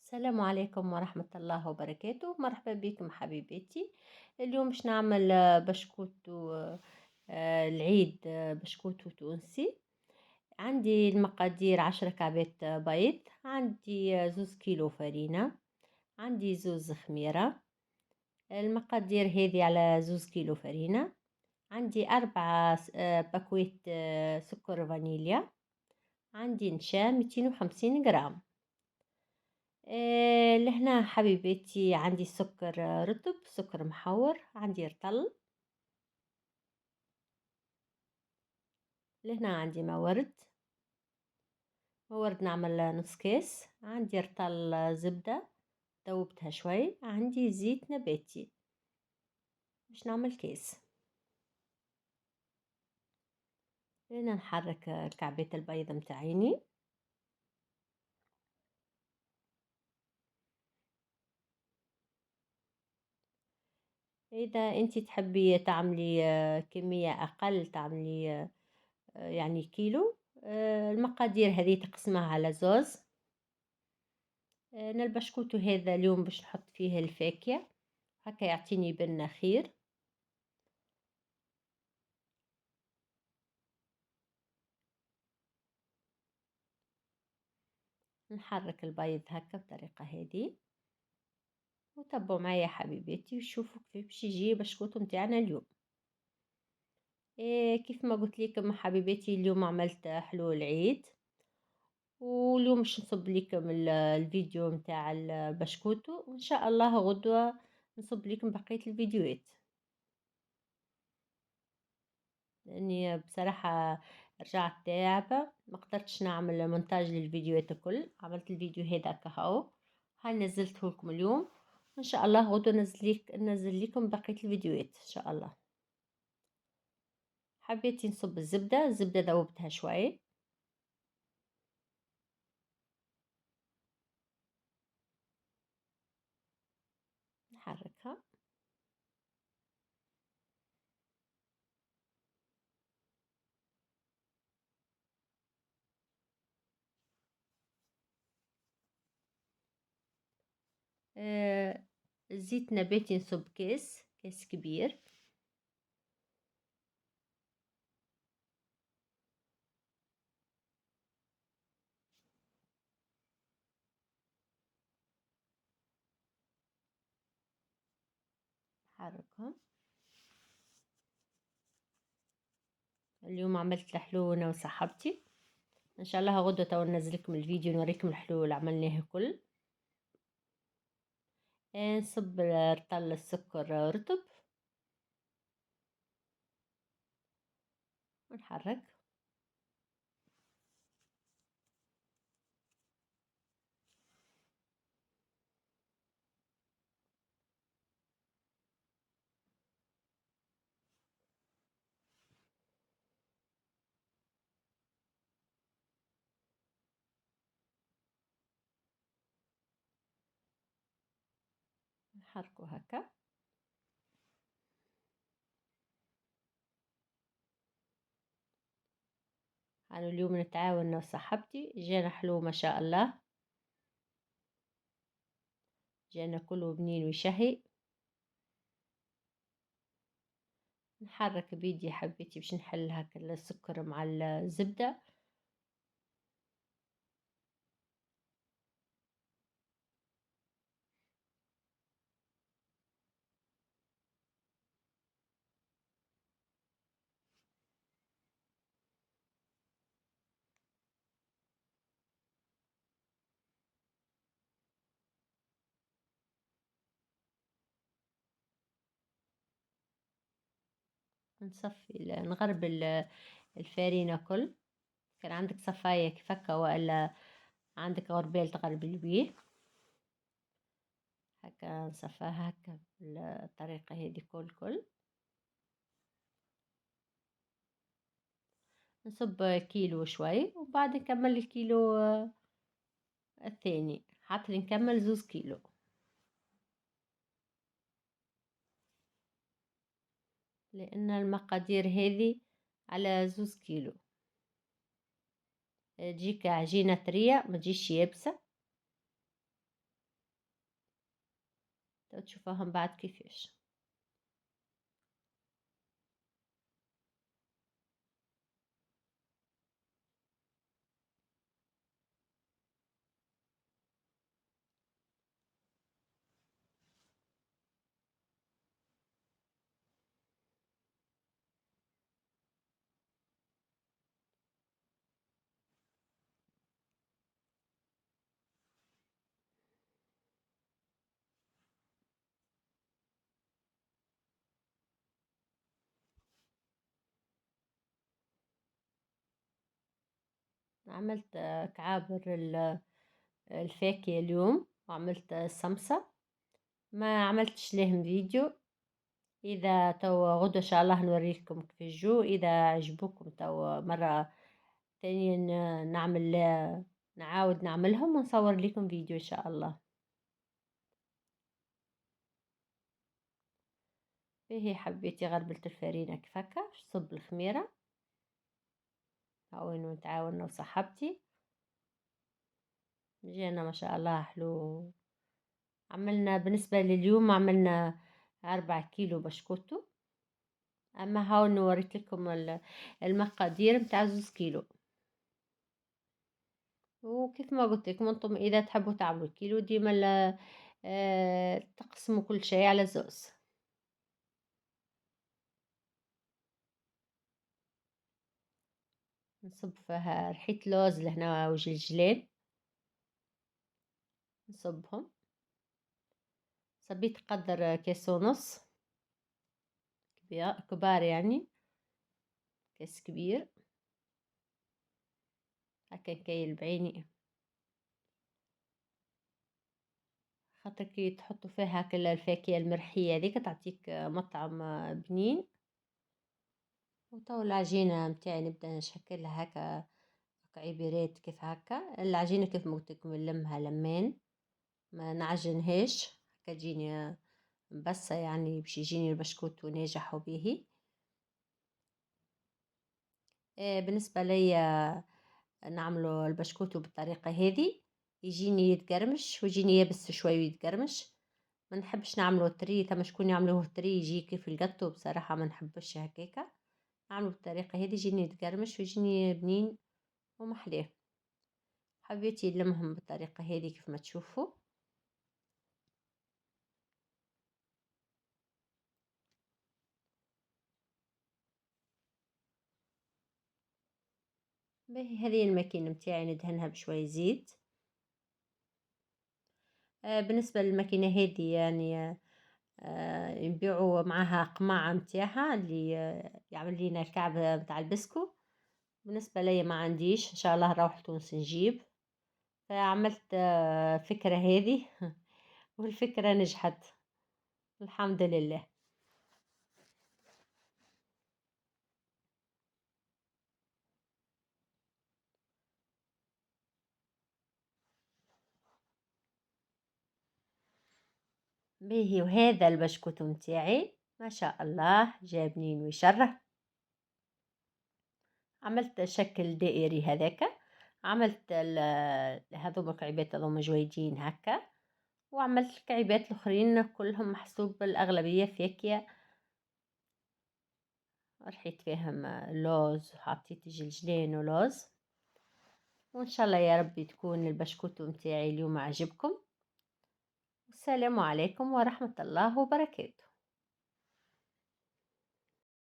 السلام عليكم ورحمة الله وبركاته. مرحبا بكم حبيباتي. اليوم باش نعمل بشكوت العيد، بشكوت تونسي. عندي المقادير 10 كعبات بيض، عندي 2 كيلو فرينة، عندي 2 خميرة. المقادير هذه على 2 كيلو فرينة. عندي 4 باكويت سكر فانيليا. عندي نشا 250 غرام. لهنا حبيباتي عندي سكر رطب، سكر محور، عندي رطل. لهنا عندي مورد نعمل نص كاس. عندي رطل زبدة ذوبتها شوي. عندي زيت نباتي باش نعمل كاس. هنا نحرك كعبات البيض متاعيني. اذا انتي تحبي تعملي كمية اقل، تعملي يعني كيلو. المقادير هذه تقسمها على زوز. أنا البشكوت هذا اليوم باش نحط فيه الفاكهة، هكا يعطيني بنة خير. نحرك البيض هكا بطريقة هذه، وتبعوا معايا حبيباتي وشوفوا كيف باش يجي بشكوت متاعنا اليوم. كيف ما قلت لكم حبيباتي، اليوم عملت حلول العيد، واليوم باش نصب لكم الفيديو متاع البشكوتو، وان شاء الله غدوة نصب لكم بقية الفيديوهات، لاني بصراحة رجعت تعبة ما قدرتش نعمل مونتاج للفيديوهات الكل. عملت الفيديو هذا كهو، هاي نزلته لكم اليوم، وان شاء الله غدوة ننزل لكم بقية الفيديوهات ان شاء الله. حبيت نصب الزبدة ذوبتها شوي. نحركها. زيت نباتي نصب كاس كبير. نحركها. اليوم عملت الحلول وصاحبتي، ان شاء الله غدوة تو ننزل لكم الفيديو نوريكم الحلول اللي عملناها كل. نصب رطل السكر رطب ونحرك. نحركه هكا. أنا اليوم نتعاون أنا وصاحبتي، جانا حلو ما شاء الله، جانا كله بنين وشهي. نحرك بيدي حبيتي باش نحل هكا السكر مع الزبدة. نغرب الفارينة كل. كان عندك صفاية كيف هكا، ولا عندك غربال تغربلي بيه هكا، نصفاها هكا بالطريقة هذه كل. نصب كيلو شوي وبعد نكمل الكيلو الثاني، حتى نكمل 2 كيلو. لأن المقادير هذه على 2 كيلو. تجيك عجينة طرية ما تجيش يابسة. تشوفوهم بعد كيفاش. عملت كعابر الفاكهة اليوم، وعملت السمسة. ما عملتش لهم فيديو. إذا تو غدوة إن شاء الله نوريكم كيف الجو. إذا عجبوكم تو مرة تانية نعاود نعملهم ونصور لكم فيديو إن شاء الله. باهي حبيتي غربلة الفرينة كيف هكا، صب الخميرة هاوين نتعاون وصاحبتي. جينا ما شاء الله حلو. عملنا بالنسبة لليوم عملنا 4 كيلو بشكوتو. أما هاو نوريت لكم المقادير متاع 2 كيلو. وكيف ما قلت لكم انتم إذا تحبوا تعملوا كيلو ديما تقسموا كل شيء على 2. نصب فيها ريحة لوز لهنا وجلجلين، نصبهم. صبيت قدر كيس ونص كبار يعني، كيس كبير هكا كيل بعيني، خاطر كي تحطوا فيها كل الفاكهة المرحية هذيك تعطيك مطعم بنين. وتو العجينة متاعي نبدأ نشكلها هكا عبيرات كيف هكا. العجينة كيف ما قلت لكم نلمها لمين، ما نعجنهاش هكا تجيني مبسة يعني باش يجيني البشكوت وناجح به. بالنسبة لي نعملو البشكوت بالطريقة هذه، يجيني يتقرمش ويجيني يابس شوي ويتقرمش. ما نحبش نعملو تري، ثم شكون يعملوه تري يجي كيف القطو، بصراحة ما نحبش هكاكا. نعملو بالطريقة هذه يجيني يتقرمش ويجيني بنين ومحليه. حبيت نلمهم بالطريقة هذه كيف ما تشوفوا. باهي هذه الماكينة متاعي ندهنها بشوية زيت. بالنسبة للماكينة هذه يعني يبيعوا معاها قماعة متاعها اللي يعمل لنا الكعبة متاع البسكو. بالنسبة لي ما عنديش، إن شاء الله نروح تونس نجيب. فعملت فكرة هذه والفكرة نجحت الحمد لله. باهي وهذا البشكوت متاعي ما شاء الله جابنين ويشرح. عملت شكل دائري هذاك، عملت هذو مكعبات هذوما جويدين هكا، وعملت الكعبات الاخرين كلهم محسوب الاغلبيه فاكهه. رحيت فيهم لوز وحطيت جلجلين ولوز. وان شاء الله يا ربي تكون البشكوت متاعي اليوم عجبكم. السلام عليكم ورحمه الله وبركاته.